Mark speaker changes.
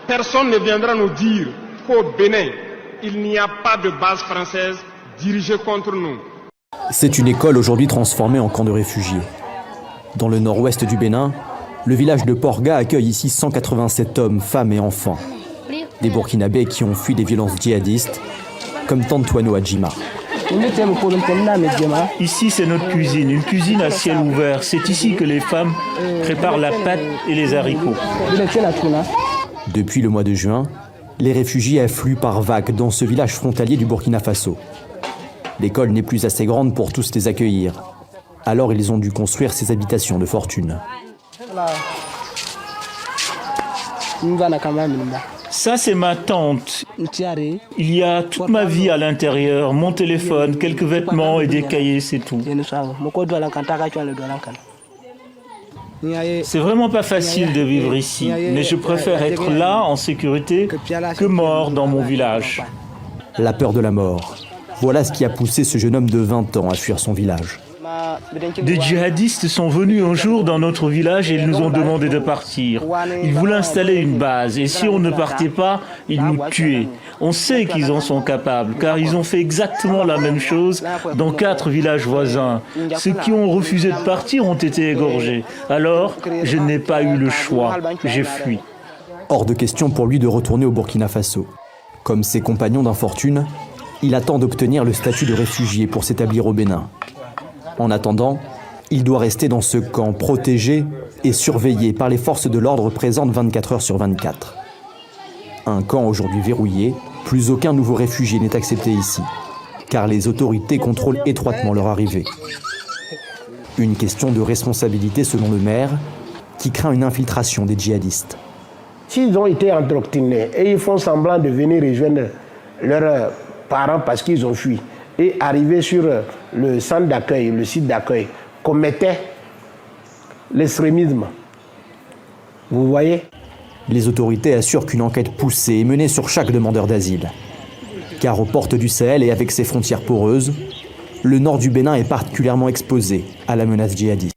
Speaker 1: Personne ne viendra nous dire qu'au Bénin, il n'y a pas de base française dirigée contre nous.
Speaker 2: C'est une école aujourd'hui transformée en camp de réfugiés. Dans le nord-ouest du Bénin, le village de Porga accueille ici 187 hommes, femmes et enfants. Des Burkinabés qui ont fui des violences djihadistes, comme Tantuano Adjima.
Speaker 3: Ici, c'est notre cuisine, une cuisine à ciel ouvert. C'est ici que les femmes préparent la pâte et les haricots.
Speaker 2: Depuis le mois de juin, les réfugiés affluent par vagues dans ce village frontalier du Burkina Faso. L'école n'est plus assez grande pour tous les accueillir. Alors ils ont dû construire ces habitations de fortune.
Speaker 3: Ça, c'est ma tente. Il y a toute ma vie à l'intérieur, mon téléphone, quelques vêtements et des cahiers, c'est tout. C'est vraiment pas facile de vivre ici, mais je préfère être là, en sécurité, que mort dans mon village.
Speaker 2: La peur de la mort. Voilà ce qui a poussé ce jeune homme de 20 ans à fuir son village.
Speaker 3: Des djihadistes sont venus un jour dans notre village et ils nous ont demandé de partir. Ils voulaient installer une base et si on ne partait pas, ils nous tuaient. On sait qu'ils en sont capables car ils ont fait exactement la même chose dans 4 villages voisins. Ceux qui ont refusé de partir ont été égorgés. Alors, je n'ai pas eu le choix. J'ai fui.
Speaker 2: Hors de question pour lui de retourner au Burkina Faso. Comme ses compagnons d'infortune, il attend d'obtenir le statut de réfugié pour s'établir au Bénin. En attendant, il doit rester dans ce camp protégé et surveillé par les forces de l'ordre présentes 24 heures sur 24. Un camp aujourd'hui verrouillé, plus aucun nouveau réfugié n'est accepté ici, car les autorités contrôlent étroitement leur arrivée. Une question de responsabilité selon le maire, qui craint une infiltration des djihadistes.
Speaker 4: S'ils ont été endoctrinés et ils font semblant de venir rejoindre leurs parents parce qu'ils ont fui, et arriver sur le centre d'accueil, le site d'accueil, commettait l'extrémisme. Vous voyez?
Speaker 2: Les autorités assurent qu'une enquête poussée est menée sur chaque demandeur d'asile. Car aux portes du Sahel et avec ses frontières poreuses, le nord du Bénin est particulièrement exposé à la menace djihadiste.